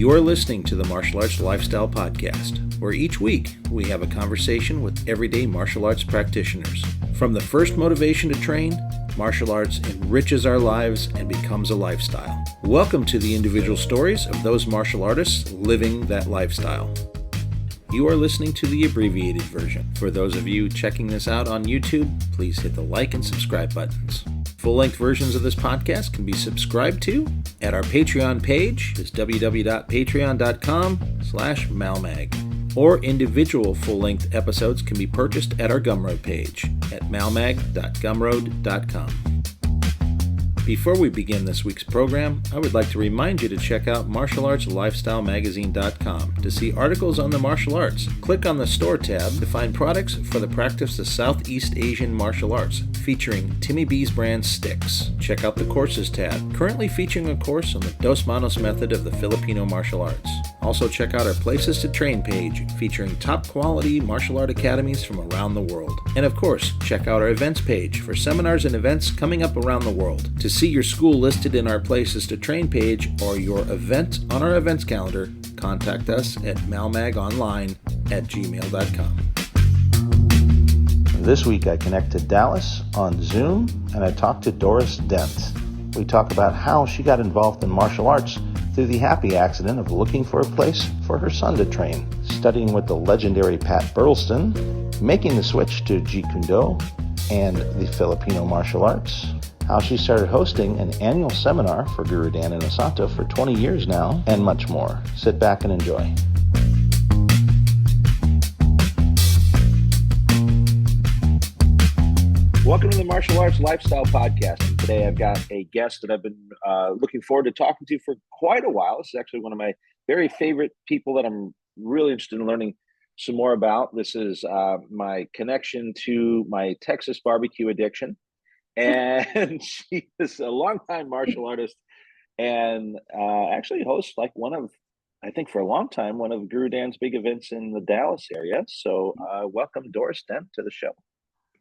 You are listening to the Martial Arts Lifestyle Podcast, where each week we have a conversation with everyday martial arts practitioners. From the first motivation to train, martial arts enriches our lives and becomes a lifestyle. Welcome to the individual stories of those martial artists living that lifestyle. You are listening to the abbreviated version. For those of you checking this out on YouTube, please hit the like and subscribe buttons. Full-length versions of this podcast can be subscribed to at our Patreon page, is www.patreon.com/malmag. Or individual full-length episodes can be purchased at our Gumroad page at malmag.gumroad.com. Before we begin this week's program, I would like to remind you to check out martialartslifestylemagazine.com to see articles on the martial arts. Click on the Store tab to find products for the practice of Southeast Asian martial arts, featuring Timmy B's brand sticks. Check out the Courses tab, currently featuring a course on the Dos Manos method of the Filipino martial arts. Also check out our Places to Train page, featuring top quality martial art academies from around the world. And of course, check out our events page for seminars and events coming up around the world. To see your school listed in our Places to Train page or your event on our events calendar, contact us at malmagonline@gmail.com. This week I connect to Dallas on Zoom and I talk to Doris Dent. We talk about how she got involved in martial arts through the happy accident of looking for a place for her son to train, studying with the legendary Pat Burleson, making the switch to Jeet Kune Do and the Filipino martial arts, how she started hosting an annual seminar for Guru Dan Inosanto for 20 years now, and much more. Sit back and enjoy. Welcome to the Martial Arts Lifestyle Podcast. And today I've got a guest that I've been looking forward to talking to for quite a while. This is actually one of my very favorite people that I'm really interested in learning some more about. This is my connection to my Texas barbecue addiction. And she is a longtime martial artist and actually hosts like I think for a long time, one of Guru Dan's big events in the Dallas area. So welcome Doris Dent to the show.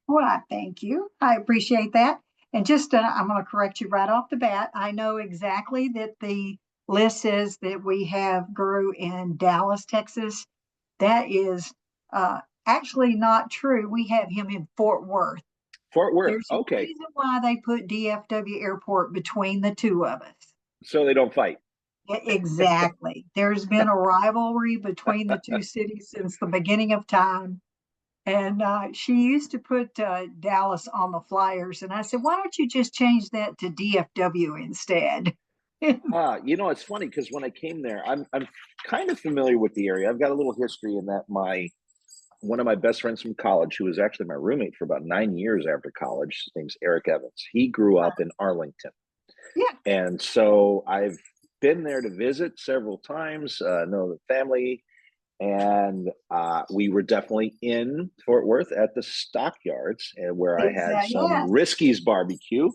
Well, thank you. I appreciate that. And just, I'm going to correct you right off the bat. I know exactly that the list says that we have Guru in Dallas, Texas. That is actually not true. We have him in Fort Worth. Fort Worth, There's okay. a reason why they put DFW Airport between the two of us. So they don't fight. Exactly. There's been a rivalry between the two cities since the beginning of time. And she used to put Dallas on the flyers. And I said, why don't you just change that to DFW instead? It's funny because when I came there, I'm kind of familiar with the area. I've got a little history in that one of my best friends from college, who was actually my roommate for about 9 years after college, his name's Eric Evans. He grew up in Arlington. Yeah. And so I've been there to visit several times, know the family. And we were definitely in Fort Worth at the Stockyards, where I had some Risky's barbecue.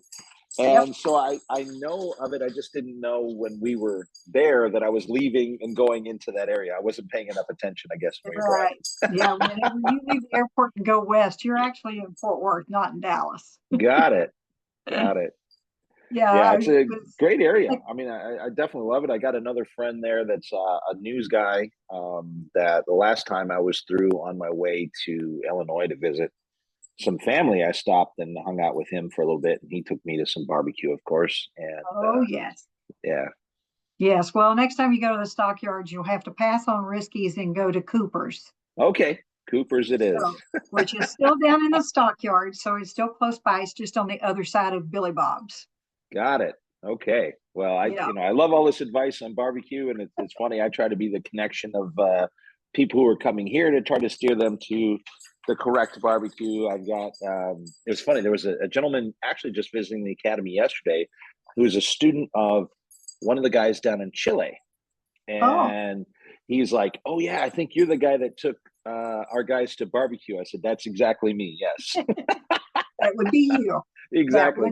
And so I know of it. I just didn't know when we were there that I was leaving and going into that area. I wasn't paying enough attention, I guess. Right. Yeah. Whenever you leave the airport and go west, you're actually in Fort Worth, not in Dallas. Got it. Yeah, it's a great area. I mean, I definitely love it. I got another friend there that's a news guy that the last time I was through on my way to Illinois to visit some family, I stopped and hung out with him for a little bit, and he took me to some barbecue, of course. And yes. Yeah. Yes. Well, next time you go to the Stockyards, you'll have to pass on Risky's and go to Cooper's. Okay. Cooper's it is. Which is still down in the Stockyards, so it's still close by. It's just on the other side of Billy Bob's. Got it. Okay. Well, I love all this advice on barbecue, and it's funny. I try to be the connection of people who are coming here to try to steer them to the correct barbecue. I've got. It was funny. There was a gentleman actually just visiting the academy yesterday, who was a student of one of the guys down in Chile, and he's like, "Oh yeah, I think you're the guy that took our guys to barbecue." I said, "That's exactly me. Yes." That would be you. Exactly.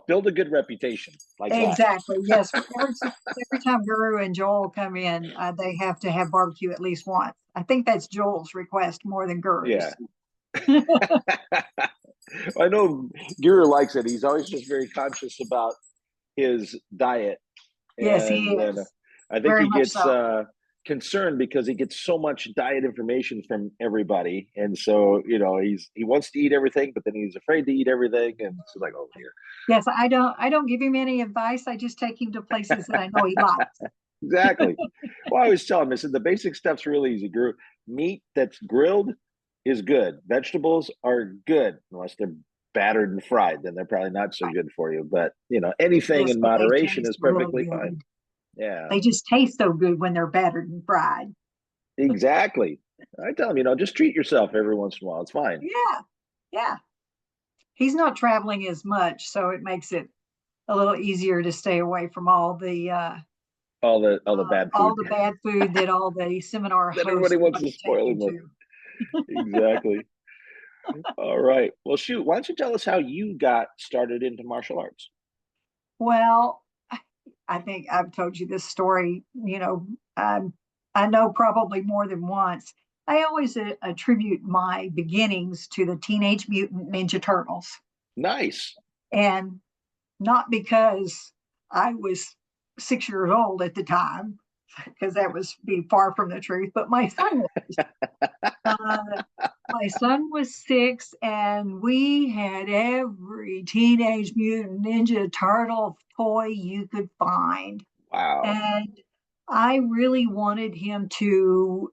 Build a good reputation. Like exactly. Yes. Every time Guru and Joel come in, they have to have barbecue at least once. I think that's Joel's request more than Guru's. Yeah. I know Guru likes it. He's always just very conscious about his diet. Yes, he is. I think very he much gets so. concerned because he gets so much diet information from everybody, and so he wants to eat everything, but then he's afraid to eat everything, and it's like, oh dear. Yes, I don't give him any advice. I just take him to places that I know he likes. Exactly. Well, I always tell him, I said the basic stuff's really easy. Meat that's grilled is good. Vegetables are good unless they're battered and fried. Then they're probably not so Right. good for you. But anything Yes, in but they moderation taste is real perfectly fine. good. Yeah, They just taste so good when they're battered and fried. exactly. I tell him, just treat yourself every once in a while. It's fine. Yeah, yeah. He's not traveling as much, so it makes it a little easier to stay away from All the bad all food the bad food that all the seminar that everybody hosts wants want to to take spoil him him with. to. Exactly. All right. Well, shoot. Why don't you tell us how you got started into martial arts? Well, I think I've told you this story, I know probably more than once. I always attribute my beginnings to the Teenage Mutant Ninja Turtles. Nice. And not because I was 6 years old at the time, because that was be far from the truth, but my son was. Uh, my son was 6, and we had every Teenage Mutant Ninja Turtle toy you could find. Wow. And I really wanted him to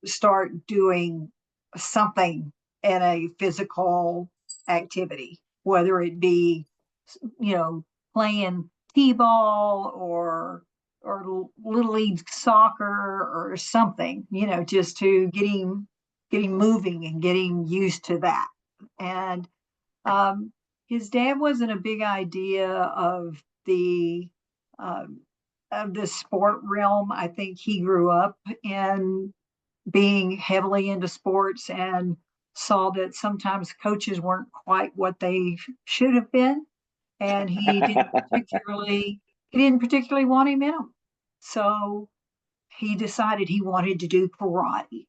start doing something in a physical activity, whether it be, you know, playing t-ball or little league soccer or something, just to get him moving and getting used to that. And um, his dad wasn't a big idea um, of the sport realm. I think he grew up in being heavily into sports and saw that sometimes coaches weren't quite what they should have been, and he didn't particularly want him in them. So he decided he wanted to do karate.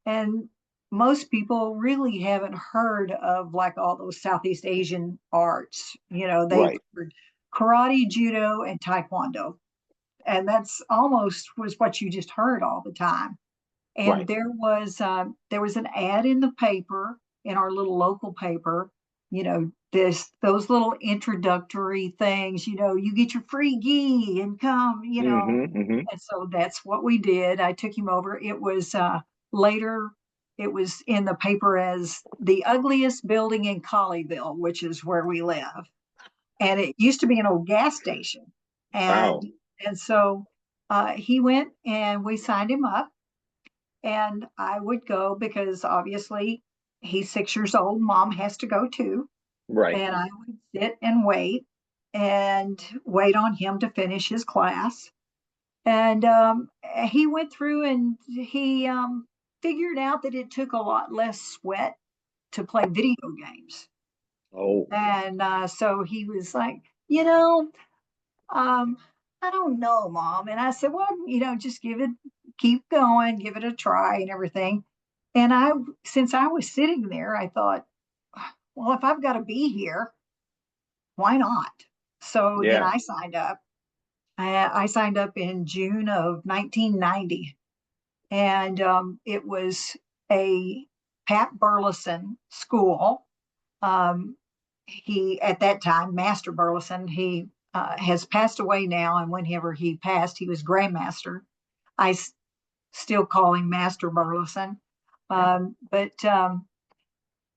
And most people really haven't heard of like all those Southeast Asian arts. They've Right. heard karate, judo, and taekwondo. And that's almost was what you just heard all the time. And Right. there was an ad in the paper, in our little local paper, this those little introductory things, you get your free gi and come, Mm-hmm. and so that's what we did. I took him over. It was later, it was in the paper as the ugliest building in Colleyville, which is where we live. And it used to be an old gas station. And Wow. and so he went and we signed him up, and I would go because obviously he's 6 years old. Mom has to go too. Right. And I would sit and wait on him to finish his class. And he went through and he figured out that it took a lot less sweat to play video games. Oh. And so he was like, you know, um, I don't know, Mom. And I said, well, just keep going, give it a try and everything. And since I was sitting there, I thought, well, if I've got to be here, why not? So then Yeah. I signed up in June of 1990, and it was a Pat Burleson school. Um, he at that time, Master Burleson, he has passed away now, and whenever he passed, he was Grandmaster. I still call him Master Burleson, but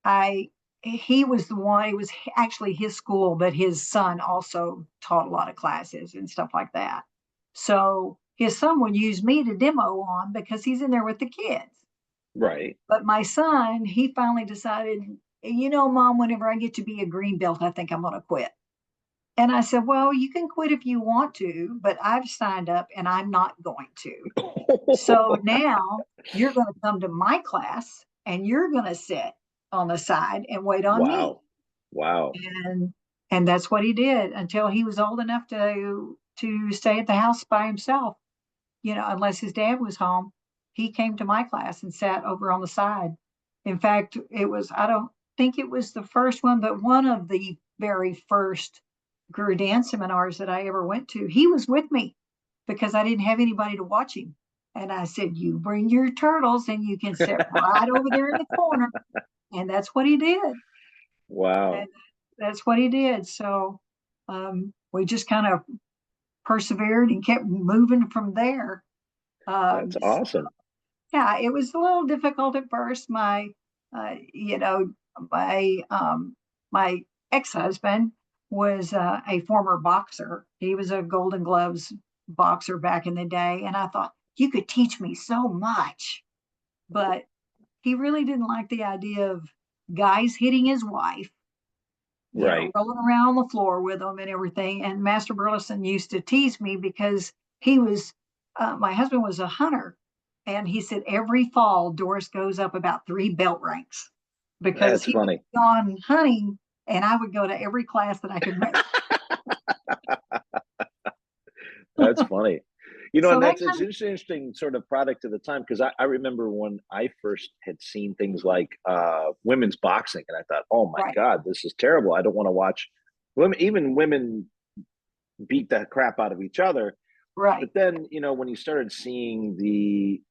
I he was the one. It was actually his school, but his son also taught a lot of classes and stuff like that. So his son would use me to demo on because he's in there with the kids. Right. But my son, he finally decided, Mom, whenever I get to be a green belt, I think I'm going to quit. And I said, well, you can quit if you want to, but I've signed up and I'm not going to. So now you're going to come to my class and you're going to sit on the side and wait on me. Wow. Wow. And and that's what he did until he was old enough to stay at the house by himself, unless his dad was home. He came to my class and sat over on the side. In fact, I don't think it was the first one, but one of the very first Guru dance seminars that I ever went to. He was with me. because I didn't have anybody to watch him. And I said, "You bring your turtles and you can sit right over there in the corner." And that's what he did. Wow. And that's what he did. So we just kind of persevered and kept moving from there. That's awesome. Yeah, it was a little difficult at first. You know, my ex-husband was a former boxer. He was a Golden Gloves boxer back in the day, and I thought you could teach me so much, but he really didn't like the idea of guys hitting his wife, Right. rolling around on the floor with them and everything. And Master Burleson used to tease me because he was, my husband was a hunter. And he said every fall, Doris goes up about 3 belt ranks because That's he would funny. be gone hunting and I would go to every class that I could make. That's funny. So And that it's kind an interesting sort of product of the time because I remember when I first had seen things like women's boxing, and I thought, oh my right, God, this is terrible. I don't want to watch women, even women beat the crap out of each other. right, But then, when you started seeing the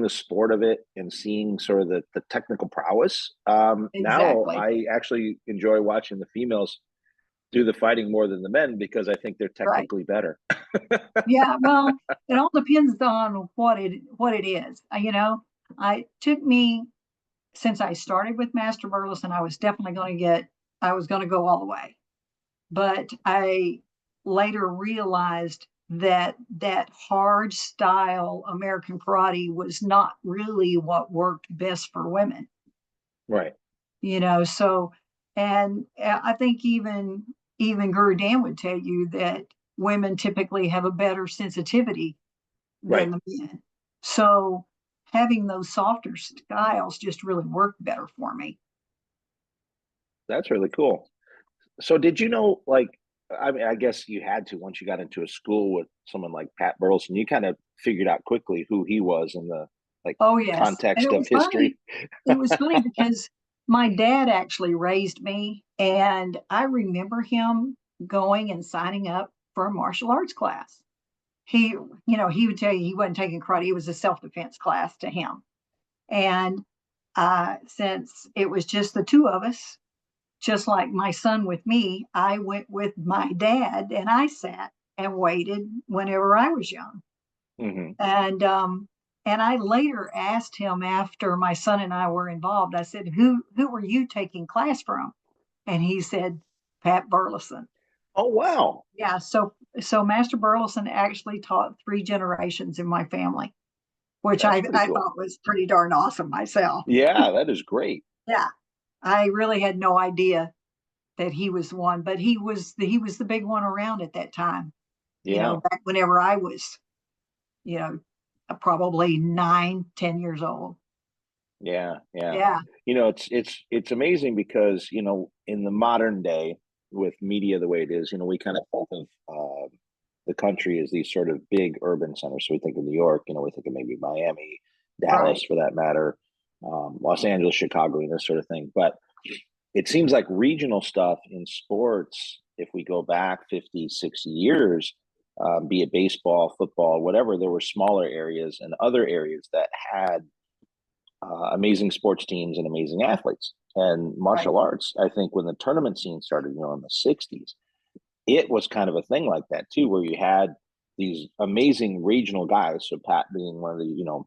sport of it and seeing sort of the technical prowess, now exactly, I actually enjoy watching the females do the fighting more than the men because I think they're right. technically better. Yeah, well, it all depends on what it is. I took me since I started with Master Burleson, I was definitely I was going to go all the way. But I later realized that that hard style American karate was not really what worked best for women, Right. so, and I think even Guru Dan would tell you that women typically have a better sensitivity than Right. the men. So having those softer styles just really worked better for me. That's really cool. So did you know, like, I mean, I guess you had to once you got into a school with someone like Pat Burleson, you kind of figured out quickly who he was in the like Oh, yes, and context it of was funny. history. It was funny because my dad actually raised me, and I remember him going and signing up for a martial arts class. He would tell you he wasn't taking karate, it was a self-defense class to him. And since it was just the two of us, just like my son with me, I went with my dad and I sat and waited whenever I was young. Hmm. And I later asked him after my son and I were involved. I said, "Who were you taking class from?" And he said, "Pat Burleson." Oh wow, Yeah, so Master Burleson actually taught 3 generations in my family, which that's pretty I cool. thought was pretty darn awesome myself. Yeah, that is great. Yeah, I really had no idea that he was one, but he was the big one around at that time. Yeah, Back whenever I was, you know, probably 9, 10 years old. yeah, yeah. Yeah, It's amazing because in the modern day with media the way it is, we kind of think of the country as these sort of big urban centers. So we think of New York, we think of maybe Miami, right. Dallas for that matter, Los Angeles, Chicago, and this sort of thing. But it seems like regional stuff in sports, if we go back 50, 60 years, be it baseball, football, whatever, there were smaller areas and other areas that had amazing sports teams and amazing athletes. And Right. martial arts, I think when the tournament scene started, in the 60s, it was kind of a thing like that too, where you had these amazing regional guys. So Pat being one of the,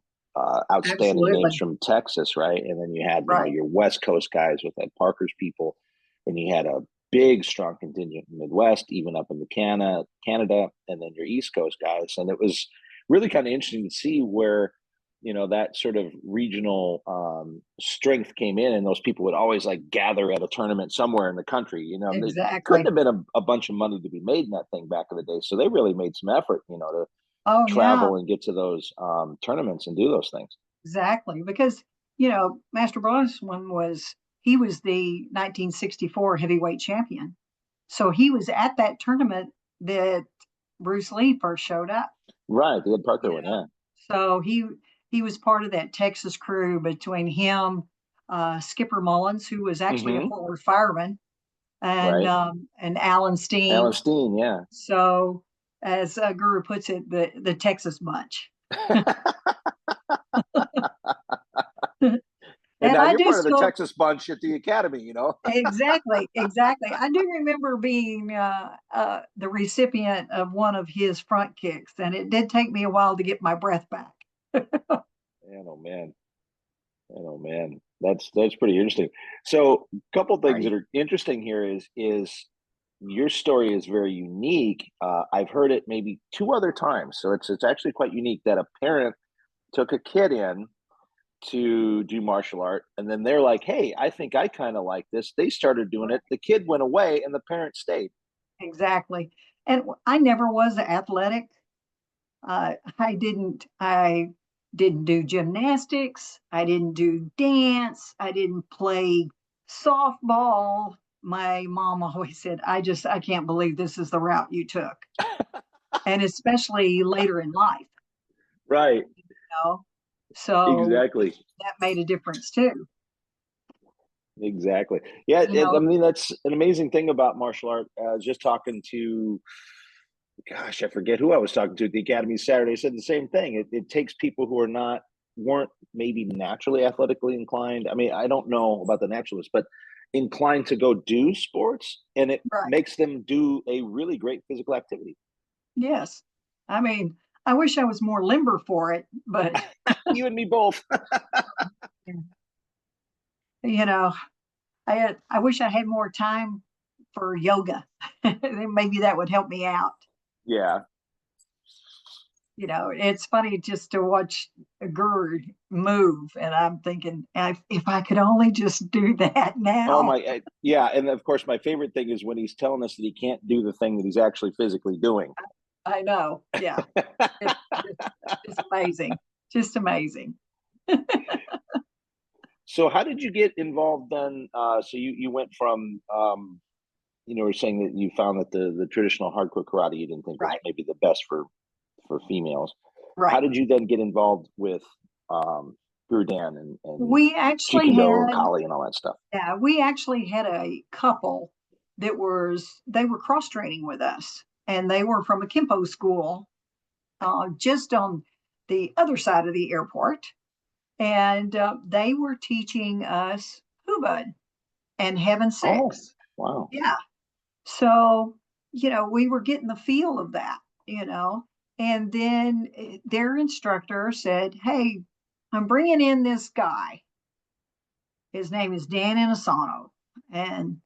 outstanding names Absolutely. from Texas, right? And then you had, Right. your West Coast guys with Ed Parker's people, and you had a big, strong contingent in the Midwest, even up into Canada, and then your East Coast guys. And it was really kind of interesting to see where that sort of regional strength came in, and those people would always like gather at a tournament somewhere in the country. They couldn't Exactly. have been a bunch of money to be made in that thing back in the day, so they really made some effort, to Oh, yeah, travel and get to those tournaments and do those things. exactly. Because, Master Bronson he was the 1964 heavyweight champion. So he was at that tournament that Bruce Lee first showed up, Right, the Ed Parker you one, know. yeah. So he was part of that Texas crew between him, Skipper Mullins, who was actually a Hmm. former fireman, Right, and Alan Alan Steen. Steen, yeah. So as Guru puts it, the Texas bunch. And And now I you're do part of the still Texas bunch at the academy, you know? exactly, exactly. I do remember being the recipient of one of his front kicks, and it did take me a while to get my breath back. Man, oh man. Man, oh man. That's pretty interesting. So a couple things that Right, are interesting here is your story is very unique. I've heard it maybe two other times. So it's actually quite unique that a parent took a kid in to do martial art, and then they're like, hey, I think I kind of like this. They started doing it, right, the kid went away and the parent stayed. exactly. And I never was athletic. I didn't do gymnastics. I didn't do dance. I didn't play softball. My mom always said, I can't believe this is the route you took. And especially later in life, Right. you know. So Exactly. that made a difference too. Exactly. Yeah, You know, I mean that's an amazing thing about martial art. Just talking to, gosh, I forget who I was talking to at the academy Saturday. Said the same thing. It takes people who weren't maybe naturally athletically inclined. I mean, I don't know about the naturalists, but inclined to go do sports, and it right. makes them do a really great physical activity. Yes. I mean, I wish I was more limber for it, but You and me both. you know, I wish I had more time for yoga. Then maybe that would help me out. Yeah. It's funny just to watch a girl move, and I'm thinking, if I could only just do that Oh now. my, yeah. And of course, my favorite thing is when he's telling us that he can't do the thing that he's actually physically doing. I know. Yeah. It's just amazing. Just amazing. So how did you get involved then? So you went from were saying that you found that the traditional hardcore karate you didn't think was Right. maybe the best for females. How Right. did you then get involved with um Guru Dan and We actually Kikendo and had, Kali and all that stuff? yeah, we actually had a couple they were cross training with us, and they were from a Kempo school just on the other side of the airport. And they were teaching us Hubud and Heaven Oh, Six. wow. Yeah. So, we were getting the feel of that, you know. And then their instructor said, hey, I'm bringing in this guy. His name is Dan Inosanto. And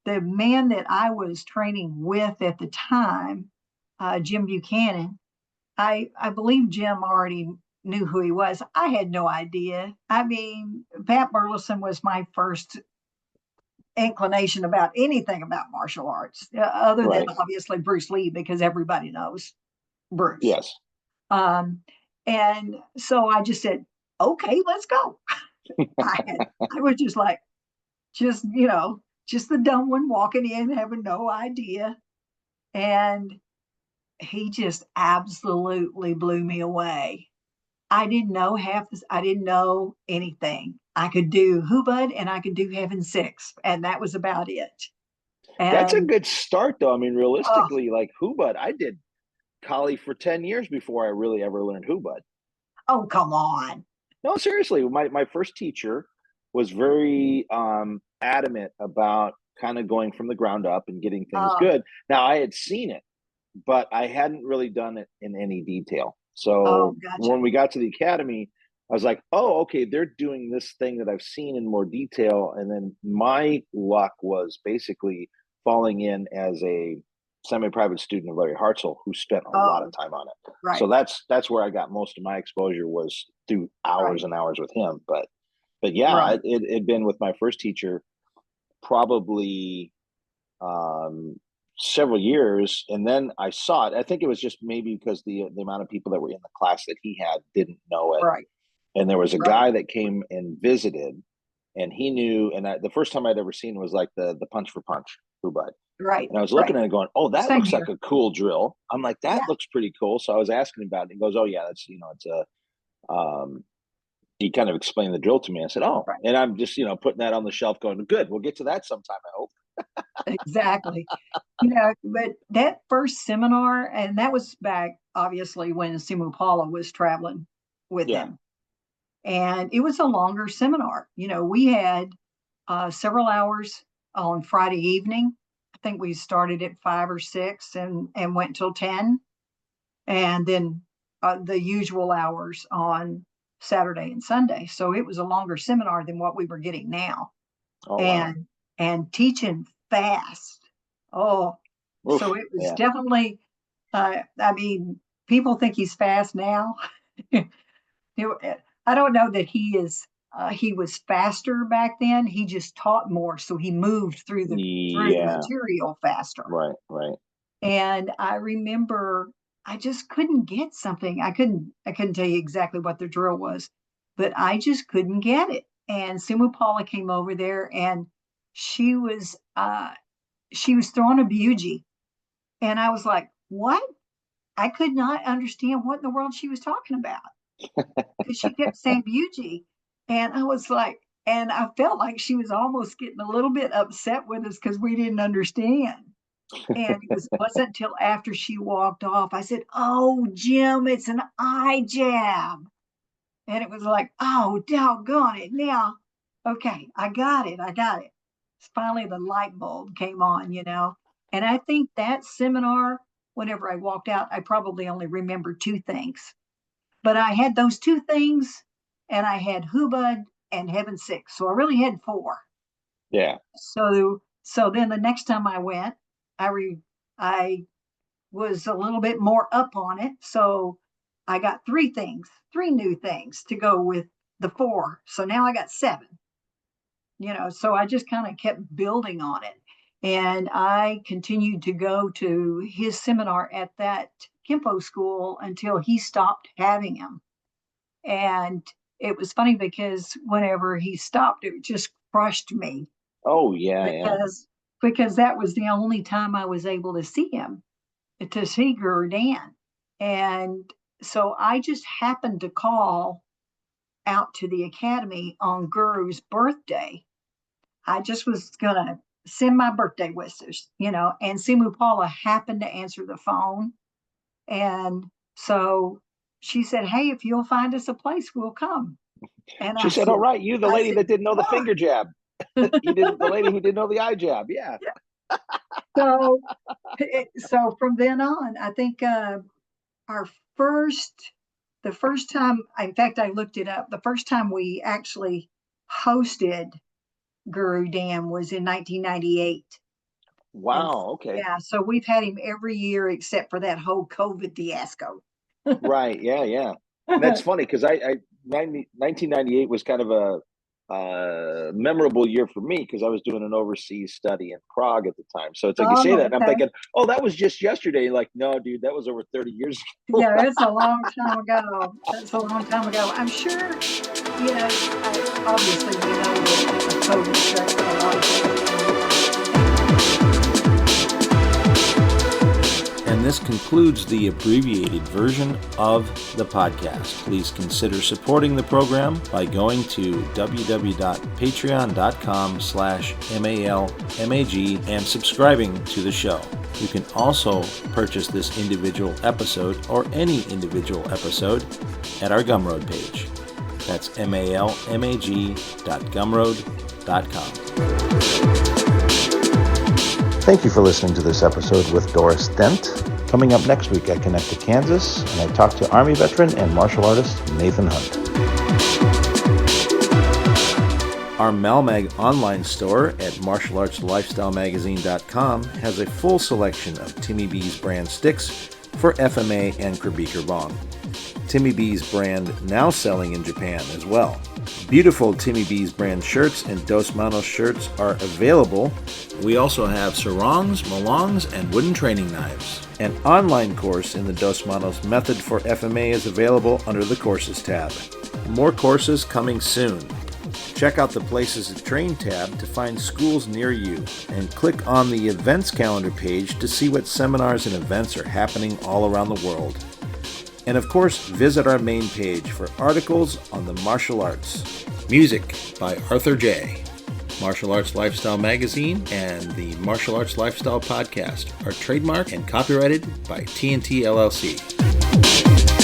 the man that I was training with at the time, Jim Buchanan, I believe Jim already knew who he was. I had no idea. I mean, Pat Burleson was my first inclination about anything about martial arts, other than Right. obviously Bruce Lee, because everybody knows Bruce. Yes. Um, and so I just said, okay, let's go. I was just like, just the dumb one walking in, having no idea. And he just absolutely blew me away. I didn't know anything. I could do Hubud and I could do Heaven Six, and that was about it. That's a And good start though. I mean, oh, realistically, like Hubud, I did Kali for 10 years before I really ever learned Hubud. oh, come on. No, seriously, my first teacher was very adamant about kind of going from the ground up and getting things Uh, good. Now I had seen it, but I hadn't really done it in any detail. oh, So gotcha. when we got to the academy, I was like, oh, okay, they're doing this thing that I've seen in more detail. And then my luck was basically falling in as a semi-private student of Larry Hartzell, who spent a lot of Oh, time on it. So right, that's where I got most of my exposure was through hours right, and hours with him. But yeah, right. it had been with my first teacher probably um, several years, and then I saw it. I think it was just maybe because the amount of people that were in the class that he had didn't know it, Right, and there was a right, guy that came and visited, and he knew. And the first time I'd ever seen was like the punch for punch Hubud. right, And I was looking right. at it going, oh, that Same looks like here. a cool drill. I'm like, that Yeah, looks pretty cool. So I was asking him about it. He goes, oh yeah, that's it's a he kind of explained the drill to me. I said, oh, right. and I'm just putting that on the shelf going, good, we'll get to that sometime, I hope. Exactly. But that first seminar, and that was back obviously when Simu Paula was traveling with Yeah. him. And it was a longer seminar. We had several hours on Friday evening. I think we started at 5 or 6 and went till 10. And then the usual hours on Saturday and Sunday. So it was a longer seminar than what we were getting now. Oh, wow. And teaching fast. Oh, so Oof. it was Yeah. definitely, I mean, people think he's fast now. I don't know that he was faster back then. He just taught more, so he moved through the Yeah. material faster. Right. Right. And I remember I just couldn't get something. I couldn't tell you exactly what the drill was, but I just couldn't get it. And Sumu Paula came over there and she was uh she was throwing a bugie. And I was like, what? I could not understand what in the world she was talking about because she kept saying bugie. And I was like, and I felt like she was almost getting a little bit upset with us because we didn't understand. And wasn't until after she walked off, I said, "Oh, Jim, it's an eye jab." And it was like, "Oh, doggone it. Now, okay, I got it. I got it." Finally, the light bulb came on. And I think that seminar, whenever I walked out, I probably only remembered two things. But I had those two things, and I had Hubud and Heaven Six. So I really had four. Yeah. So then the next time I went, I was a little bit more up on it. So I got three new things to go with the four. So now I got seven. So I just kind of kept building on it. And I continued to go to his seminar at that Kempo school until he stopped having them. And it was funny because whenever he stopped, it just crushed me Oh, yeah. Yeah. because that was the only time I was able to see him, to see Guru Dan. And so I just happened to call out to the academy on Guru's birthday. I just was going to send my birthday wishes, and Simu Paula happened to answer the phone. And so she said, "Hey, if you'll find us a place, we'll come." And She said, "All right, you, the I lady said, that didn't know the "What?" finger jab. You didn't, the lady who didn't know the eye jab. Yeah. So, so from then on, I think our first, the first time, in fact, I looked it up. The first time we actually hosted Guru Dan was in 1998. And Wow. Okay. yeah, so we've had him every year except for that whole COVID fiasco. Right. Yeah. Yeah. And that's funny because 1998 was kind of a memorable year for me because I was doing an overseas study in Prague at the time. So it's like you say that, Oh, and I'm okay. thinking, oh, that was just yesterday. Like, no, dude, that was over 30 years ago. Yeah, it's a long time ago. That's a long time ago. I'm sure, obviously we know that COVID shut a lot of things in the world. And this concludes the abbreviated version of the podcast. Please consider supporting the program by going to www.patreon.com/MALMAG and subscribing to the show. You can also purchase this individual episode or any individual episode at our Gumroad page. That's malmag.gumroad.com. Thank you for listening to this episode with Doris Dent. Coming up next week, I connect to Kansas and I talk to Army veteran and martial artist Nathan Hunt. Our Malmag online store at martialartslifestylemagazine.com has a full selection of Timmy B's brand sticks for FMA and Krabiker Bong. Timmy B's brand now selling in Japan as well. Beautiful Timmy B's brand shirts and Dos Manos shirts are available. We also have sarongs, malongs, and wooden training knives. An online course in the Dos Manos method for FMA is available under the Courses tab. More courses coming soon. Check out the Places to Train tab to find schools near you, and click on the Events Calendar page to see what seminars and events are happening all around the world. And of course, visit our main page for articles on the martial arts. Music by Arthur J. Martial Arts Lifestyle Magazine and the Martial Arts Lifestyle Podcast are trademarked and copyrighted by TNT LLC.